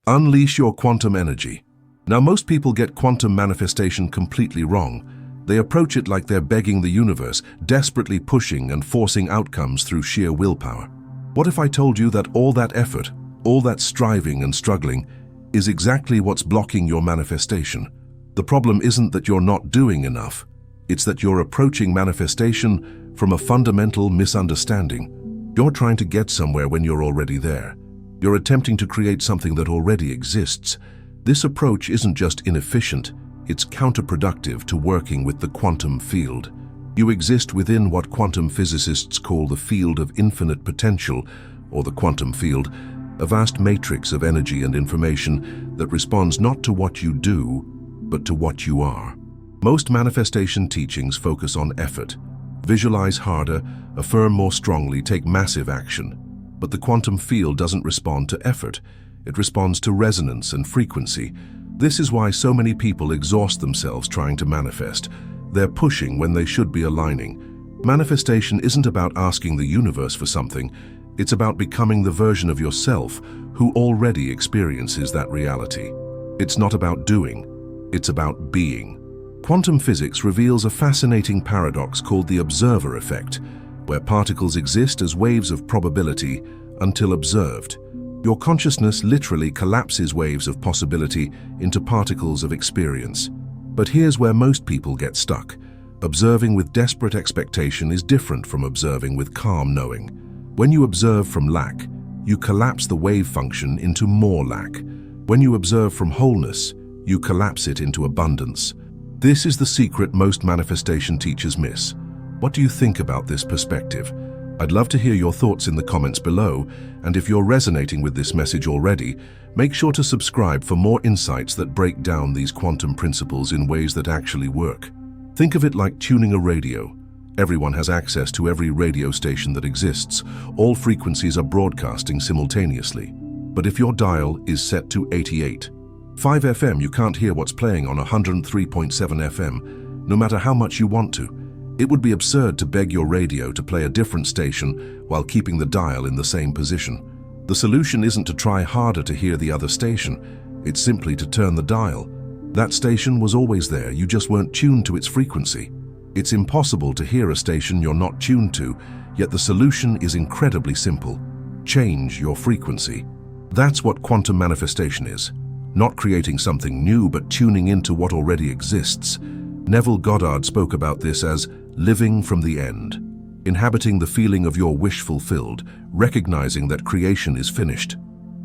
Unleash your quantum energy. Now, most people get quantum manifestation completely wrong. They approach it like they're begging the universe, desperately pushing and forcing outcomes through sheer willpower. What if I told you that all that effort, all that striving and struggling, is exactly what's blocking your manifestation? The problem isn't that you're not doing enough. It's that you're approaching manifestation from a fundamental misunderstanding. You're trying to get somewhere when you're already there. You're attempting to create something that already exists. This approach isn't just inefficient, it's counterproductive to working with the quantum field. You exist within what quantum physicists call the field of infinite potential, or the quantum field, a vast matrix of energy and information that responds not to what you do, but to what you are. Most manifestation teachings focus on effort. Visualize harder, affirm more strongly, take massive action. But the quantum field doesn't respond to effort. It responds to resonance and frequency. This is why so many people exhaust themselves trying to manifest. They're pushing when they should be aligning. Manifestation isn't about asking the universe for something. It's about becoming the version of yourself who already experiences that reality. It's not about doing. It's about being. Quantum physics reveals a fascinating paradox called the observer effect, where particles exist as waves of probability until observed. Your consciousness literally collapses waves of possibility into particles of experience. But here's where most people get stuck. Observing with desperate expectation is different from observing with calm knowing. When you observe from lack, you collapse the wave function into more lack. When you observe from wholeness, you collapse it into abundance. This is the secret most manifestation teachers miss. What do you think about this perspective? I'd love to hear your thoughts in the comments below, and if you're resonating with this message already, make sure to subscribe for more insights that break down these quantum principles in ways that actually work. Think of it like tuning a radio. Everyone has access to every radio station that exists. All frequencies are broadcasting simultaneously. But if your dial is set to 88.5 FM, you can't hear what's playing on 103.7 FM, no matter how much you want to. It would be absurd to beg your radio to play a different station while keeping the dial in the same position. The solution isn't to try harder to hear the other station, it's simply to turn the dial. That station was always there, you just weren't tuned to its frequency. It's impossible to hear a station you're not tuned to, yet the solution is incredibly simple. Change your frequency. That's what quantum manifestation is. Not creating something new, but tuning into what already exists. Neville Goddard spoke about this as living from the end, inhabiting the feeling of your wish fulfilled, recognizing that creation is finished.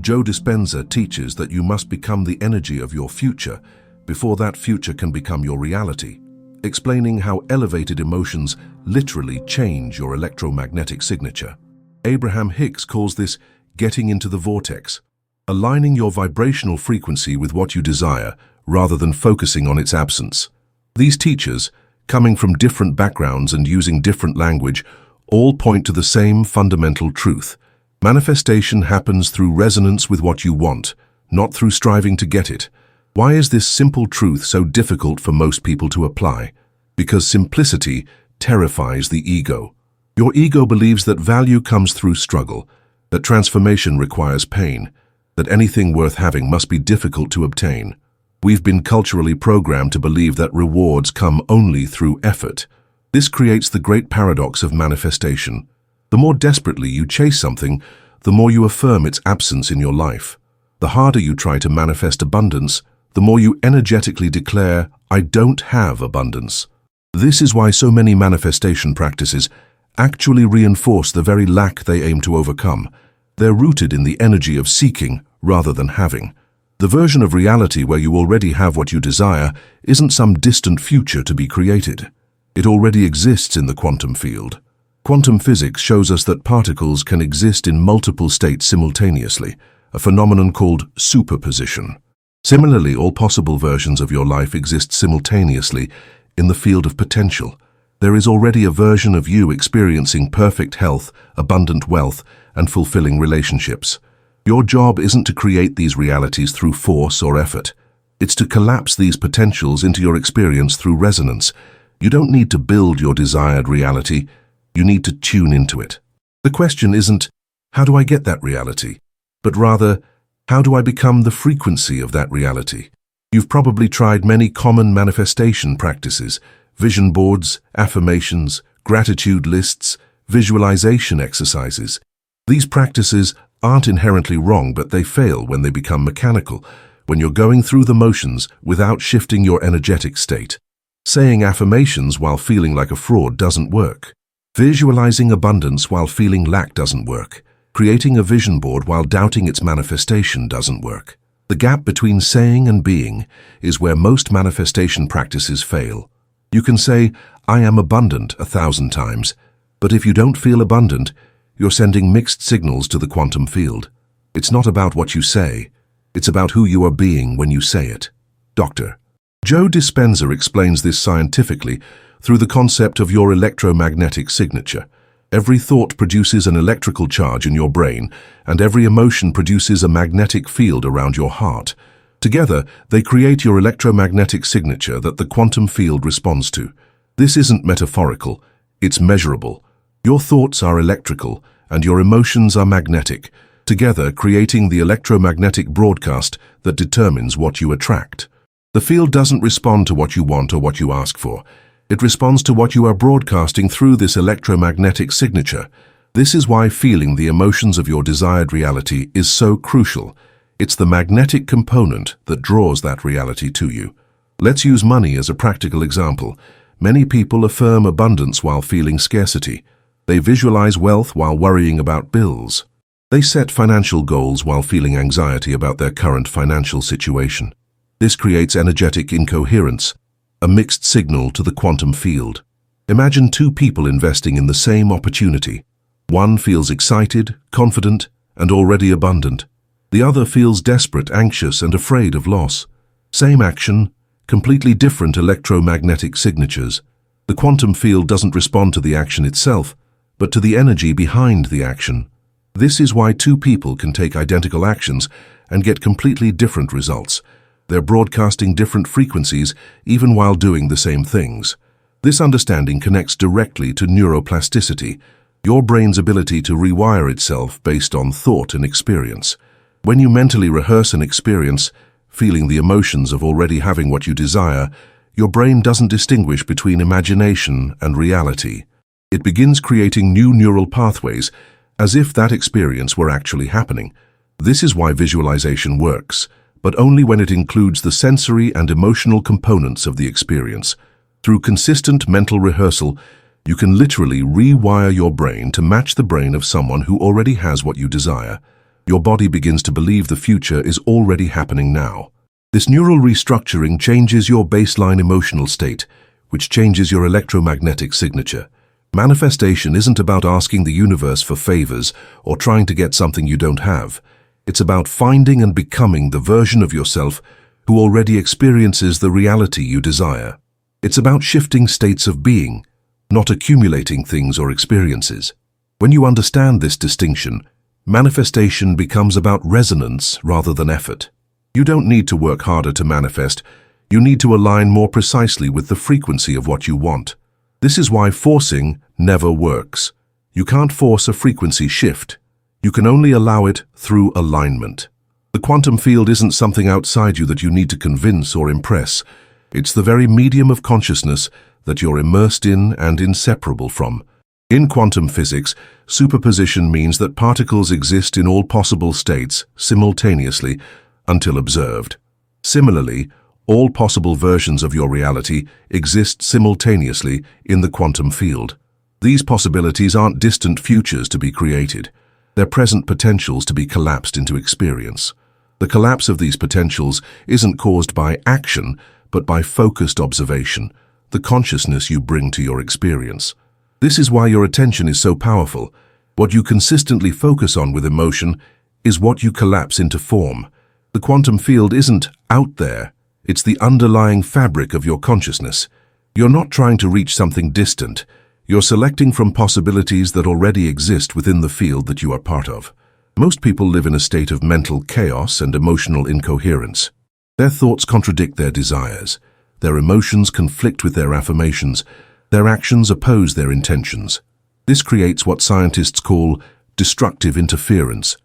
Joe Dispenza teaches that you must become the energy of your future before that future can become your reality, explaining how elevated emotions literally change your electromagnetic signature. Abraham Hicks calls this getting into the vortex, aligning your vibrational frequency with what you desire rather than focusing on its absence. These teachers, coming from different backgrounds and using different language, all point to the same fundamental truth. Manifestation happens through resonance with what you want, not through striving to get it. Why is this simple truth so difficult for most people to apply? Because simplicity terrifies the ego. Your ego believes that value comes through struggle, that transformation requires pain, that anything worth having must be difficult to obtain. We've been culturally programmed to believe that rewards come only through effort. This creates the great paradox of manifestation. The more desperately you chase something, the more you affirm its absence in your life. The harder you try to manifest abundance, the more you energetically declare, "I don't have abundance." This is why so many manifestation practices actually reinforce the very lack they aim to overcome. They're rooted in the energy of seeking rather than having. The version of reality where you already have what you desire isn't some distant future to be created. It already exists in the quantum field. Quantum physics shows us that particles can exist in multiple states simultaneously, a phenomenon called superposition. Similarly, all possible versions of your life exist simultaneously in the field of potential. There is already a version of you experiencing perfect health, abundant wealth, and fulfilling relationships. Your job isn't to create these realities through force or effort. It's to collapse these potentials into your experience through resonance. You don't need to build your desired reality. You need to tune into it. The question isn't, how do I get that reality? But rather, How do I become the frequency of that reality? You've probably tried many common manifestation practices: vision boards, affirmations, gratitude lists, visualization exercises. These practices aren't inherently wrong, but they fail when they become mechanical, when you're going through the motions without shifting your energetic state. Saying affirmations while feeling like a fraud doesn't work. Visualizing abundance while feeling lack doesn't work. Creating a vision board while doubting its manifestation doesn't work. The gap between saying and being is where most manifestation practices fail. You can say, "I am abundant," 1,000 times, but if you don't feel abundant, you're sending mixed signals to the quantum field. It's not about what you say, it's about who you are being when you say it. Dr. Joe Dispenza explains this scientifically through the concept of your electromagnetic signature. Every thought produces an electrical charge in your brain, and every emotion produces a magnetic field around your heart. Together, they create your electromagnetic signature that the quantum field responds to. This isn't metaphorical, it's measurable. Your thoughts are electrical, and your emotions are magnetic, together creating the electromagnetic broadcast that determines what you attract. The field doesn't respond to what you want or what you ask for. It responds to what you are broadcasting through this electromagnetic signature. This is why feeling the emotions of your desired reality is so crucial. It's the magnetic component that draws that reality to you. Let's use money as a practical example. Many people affirm abundance while feeling scarcity. They visualize wealth while worrying about bills. They set financial goals while feeling anxiety about their current financial situation. This creates energetic incoherence, a mixed signal to the quantum field. Imagine two people investing in the same opportunity. One feels excited, confident, and already abundant. The other feels desperate, anxious, and afraid of loss. Same action, completely different electromagnetic signatures. The quantum field doesn't respond to the action itself, but to the energy behind the action. This is why two people can take identical actions and get completely different results. They're broadcasting different frequencies even while doing the same things. This understanding connects directly to neuroplasticity, your brain's ability to rewire itself based on thought and experience. When you mentally rehearse an experience, feeling the emotions of already having what you desire, your brain doesn't distinguish between imagination and reality. It begins creating new neural pathways, as if that experience were actually happening. This is why visualization works, but only when it includes the sensory and emotional components of the experience. Through consistent mental rehearsal, you can literally rewire your brain to match the brain of someone who already has what you desire. Your body begins to believe the future is already happening now. This neural restructuring changes your baseline emotional state, which changes your electromagnetic signature. Manifestation isn't about asking the universe for favors or trying to get something you don't have. It's about finding and becoming the version of yourself who already experiences the reality you desire. It's about shifting states of being, not accumulating things or experiences. When you understand this distinction, manifestation becomes about resonance rather than effort. You don't need to work harder to manifest. You need to align more precisely with the frequency of what you want. This is why forcing never works. You can't force a frequency shift. You can only allow it through alignment. The quantum field isn't something outside you that you need to convince or impress. It's the very medium of consciousness that you're immersed in and inseparable from. In quantum physics, superposition means that particles exist in all possible states simultaneously until observed. Similarly, all possible versions of your reality exist simultaneously in the quantum field. These possibilities aren't distant futures to be created. They're present potentials to be collapsed into experience. The collapse of these potentials isn't caused by action, but by focused observation, the consciousness you bring to your experience. This is why your attention is so powerful. What you consistently focus on with emotion is what you collapse into form. The quantum field isn't out there. It's the underlying fabric of your consciousness. You're not trying to reach something distant. You're selecting from possibilities that already exist within the field that you are part of. Most people live in a state of mental chaos and emotional incoherence. Their thoughts contradict their desires. Their emotions conflict with their affirmations. Their actions oppose their intentions. This creates what scientists call destructive interference.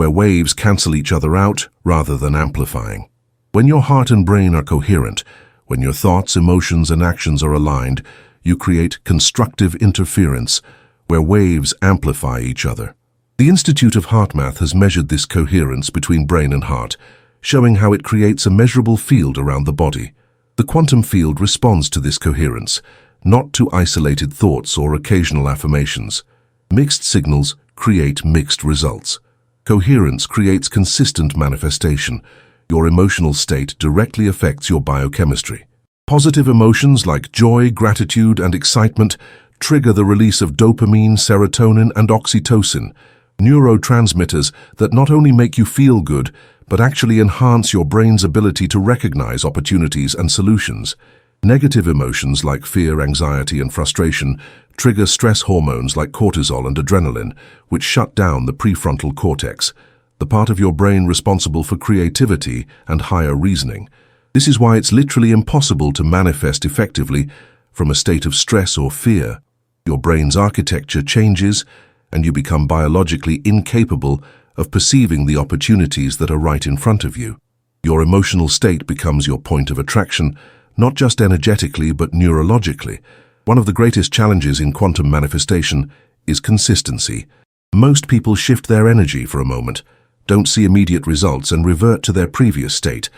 where waves cancel each other out rather than amplifying. When your heart and brain are coherent, when your thoughts, emotions, and actions are aligned, you create constructive interference, where waves amplify each other. The Institute of HeartMath has measured this coherence between brain and heart, showing how it creates a measurable field around the body. The quantum field responds to this coherence, not to isolated thoughts or occasional affirmations. Mixed signals create mixed results. Coherence creates consistent manifestation. Your emotional state directly affects your biochemistry. Positive emotions like joy, gratitude, and excitement trigger the release of dopamine, serotonin, and oxytocin, neurotransmitters that not only make you feel good, but actually enhance your brain's ability to recognize opportunities and solutions. Negative emotions like fear, anxiety, and frustration trigger stress hormones like cortisol and adrenaline, which shut down the prefrontal cortex, the part of your brain responsible for creativity and higher reasoning. This is why it's literally impossible to manifest effectively from a state of stress or fear. Your brain's architecture changes, and you become biologically incapable of perceiving the opportunities that are right in front of you. Your emotional state becomes your point of attraction, not just energetically but neurologically. One of the greatest challenges in quantum manifestation is consistency. Most people shift their energy for a moment, don't see immediate results, and revert to their previous state,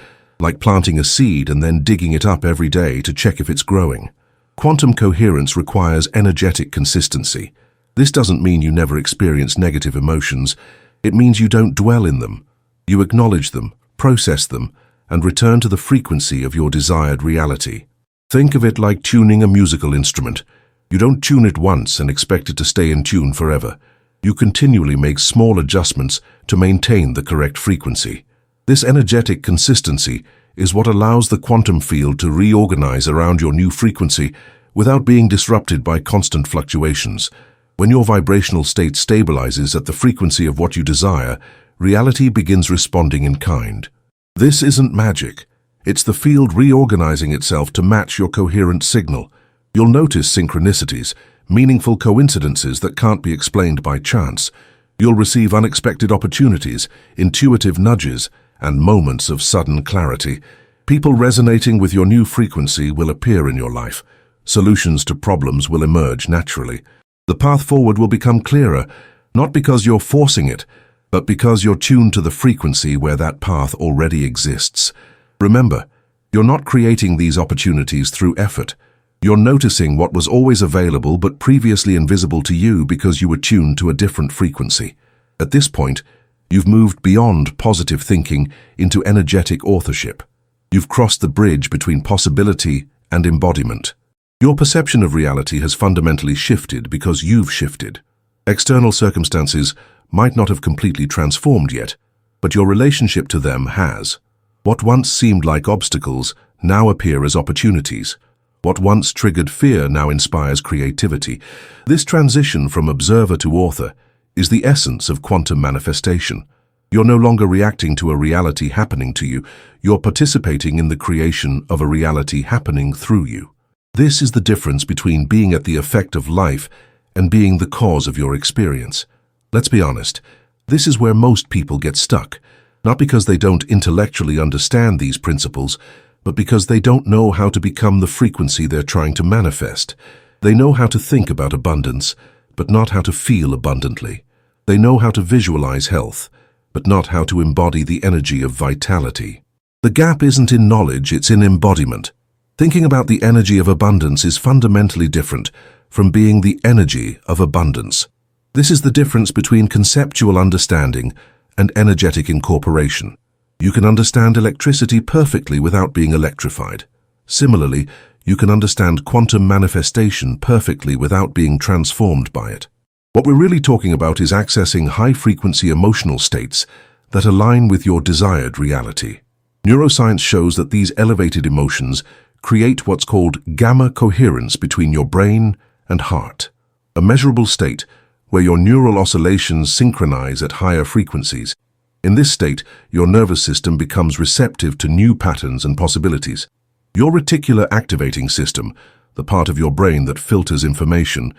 like planting a seed and then digging it up every day to check if it's growing. Quantum coherence requires energetic consistency. This doesn't mean you never experience negative emotions. It means you don't dwell in them. You acknowledge them, process them, and return to the frequency of your desired reality. Think of it like tuning a musical instrument. You don't tune it once and expect it to stay in tune forever. You continually make small adjustments to maintain the correct frequency. This energetic consistency is what allows the quantum field to reorganize around your new frequency without being disrupted by constant fluctuations. When your vibrational state stabilizes at the frequency of what you desire, reality begins responding in kind. This isn't magic. It's the field reorganizing itself to match your coherent signal. You'll notice synchronicities, meaningful coincidences that can't be explained by chance. You'll receive unexpected opportunities, intuitive nudges, and moments of sudden clarity. People resonating with your new frequency will appear in your life. Solutions to problems will emerge naturally. The path forward will become clearer, not because you're forcing it, but because you're tuned to the frequency where that path already exists. Remember, you're not creating these opportunities through effort. You're noticing what was always available but previously invisible to you because you were tuned to a different frequency. At this point, you've moved beyond positive thinking into energetic authorship. You've crossed the bridge between possibility and embodiment. Your perception of reality has fundamentally shifted because you've shifted. External circumstances might not have completely transformed yet, but your relationship to them has. What once seemed like obstacles now appear as opportunities. What once triggered fear now inspires creativity. This transition from observer to author is the essence of quantum manifestation. You're no longer reacting to a reality happening to you. You're participating in the creation of a reality happening through you. This is the difference between being at the effect of life and being the cause of your experience. Let's be honest, this is where most people get stuck, not because they don't intellectually understand these principles, but because they don't know how to become the frequency they're trying to manifest. They know how to think about abundance, but not how to feel abundantly. They know how to visualize health, but not how to embody the energy of vitality. The gap isn't in knowledge, it's in embodiment. Thinking about the energy of abundance is fundamentally different from being the energy of abundance. This is the difference between conceptual understanding and energetic incorporation. You can understand electricity perfectly without being electrified. Similarly, you can understand quantum manifestation perfectly without being transformed by it. What we're really talking about is accessing high-frequency emotional states that align with your desired reality. Neuroscience shows that these elevated emotions create what's called gamma coherence between your brain and heart, a measurable state where your neural oscillations synchronize at higher frequencies. In this state, your nervous system becomes receptive to new patterns and possibilities. Your reticular activating system, the part of your brain that filters information,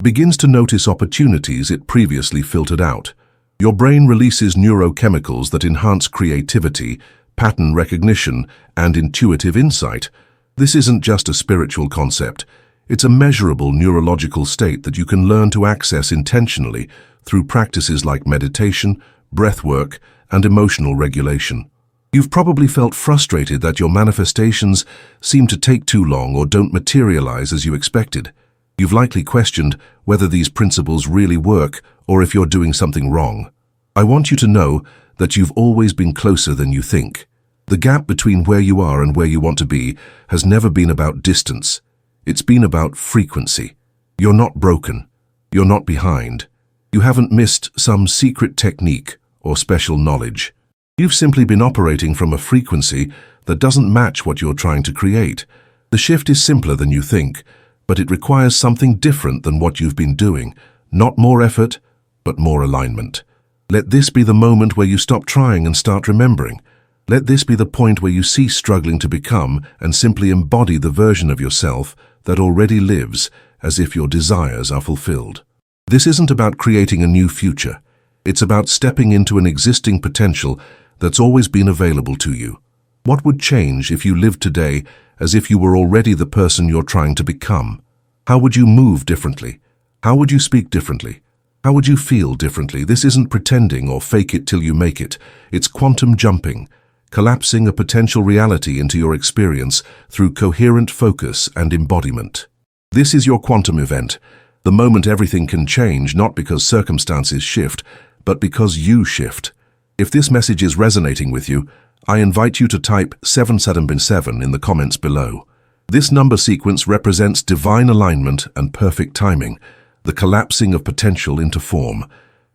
begins to notice opportunities it previously filtered out. Your brain releases neurochemicals that enhance creativity, pattern recognition, and intuitive insight. This isn't just a spiritual concept. It's a measurable neurological state that you can learn to access intentionally through practices like meditation, breath work, and emotional regulation. You've probably felt frustrated that your manifestations seem to take too long or don't materialize as you expected. You've likely questioned whether these principles really work or if you're doing something wrong. I want you to know that you've always been closer than you think. The gap between where you are and where you want to be has never been about distance. It's been about frequency. You're not broken. You're not behind. You haven't missed some secret technique or special knowledge. You've simply been operating from a frequency that doesn't match what you're trying to create. The shift is simpler than you think, but it requires something different than what you've been doing. Not more effort, but more alignment. Let this be the moment where you stop trying and start remembering. Let this be the point where you cease struggling to become and simply embody the version of yourself that already lives as if your desires are fulfilled. This isn't about creating a new future. It's about stepping into an existing potential that's always been available to you. What would change if you lived today as if you were already the person you're trying to become? How would you move differently? How would you speak differently? How would you feel differently? This isn't pretending or fake it till you make it. It's quantum jumping, collapsing a potential reality into your experience through coherent focus and embodiment. This is your quantum event, the moment everything can change, not because circumstances shift, but because you shift. If this message is resonating with you, I invite you to type 777 in the comments below. This number sequence represents divine alignment and perfect timing, the collapsing of potential into form.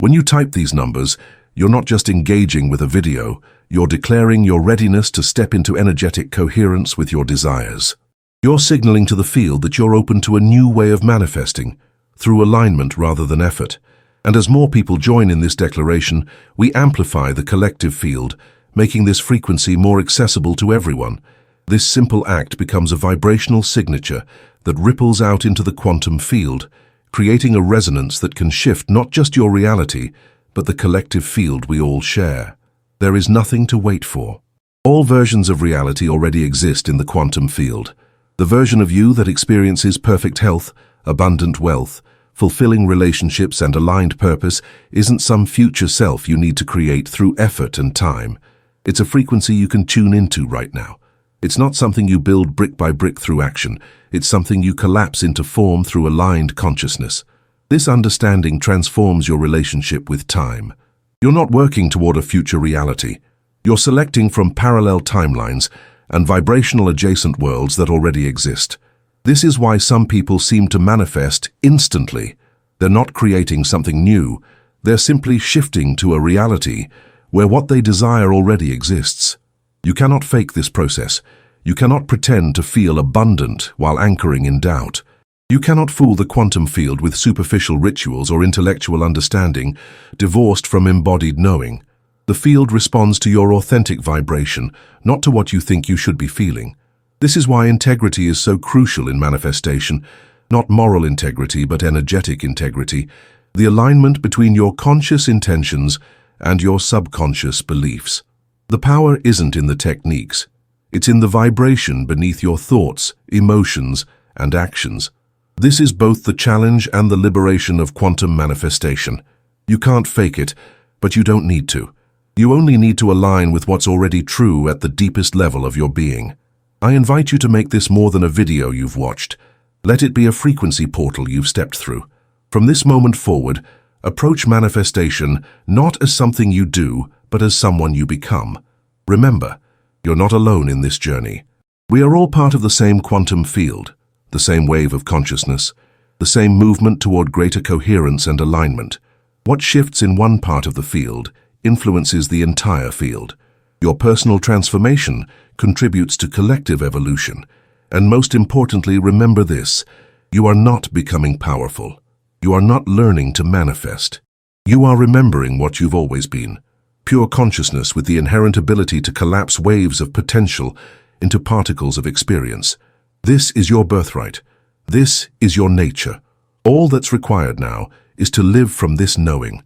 When you type these numbers, you're not just engaging with a video, you're declaring your readiness to step into energetic coherence with your desires. You're signaling to the field that you're open to a new way of manifesting, through alignment rather than effort. And as more people join in this declaration, we amplify the collective field, making this frequency more accessible to everyone. This simple act becomes a vibrational signature that ripples out into the quantum field, creating a resonance that can shift not just your reality, but the collective field we all share. There is nothing to wait for. All versions of reality already exist in the quantum field. The version of you that experiences perfect health, abundant wealth, fulfilling relationships and aligned purpose isn't some future self you need to create through effort and time. It's a frequency you can tune into right now. It's not something you build brick by brick through action. It's something you collapse into form through aligned consciousness. This understanding transforms your relationship with time. You're not working toward a future reality. You're selecting from parallel timelines and vibrational adjacent worlds that already exist. This is why some people seem to manifest instantly. They're not creating something new. They're simply shifting to a reality where what they desire already exists. You cannot fake this process. You cannot pretend to feel abundant while anchoring in doubt. You cannot fool the quantum field with superficial rituals or intellectual understanding, divorced from embodied knowing. The field responds to your authentic vibration, not to what you think you should be feeling. This is why integrity is so crucial in manifestation, not moral integrity but energetic integrity, the alignment between your conscious intentions and your subconscious beliefs. The power isn't in the techniques. It's in the vibration beneath your thoughts, emotions, and actions. This is both the challenge and the liberation of quantum manifestation. You can't fake it, but you don't need to. You only need to align with what's already true at the deepest level of your being. I invite you to make this more than a video you've watched. Let it be a frequency portal you've stepped through. From this moment forward, approach manifestation not as something you do, but as someone you become. Remember, you're not alone in this journey. We are all part of the same quantum field, the same wave of consciousness, the same movement toward greater coherence and alignment. What shifts in one part of the field influences the entire field. Your personal transformation contributes to collective evolution. And most importantly, remember this: you are not becoming powerful. You are not learning to manifest. You are remembering what you've always been. Pure consciousness with the inherent ability to collapse waves of potential into particles of experience. This is your birthright. This is your nature. All that's required now is to live from this knowing,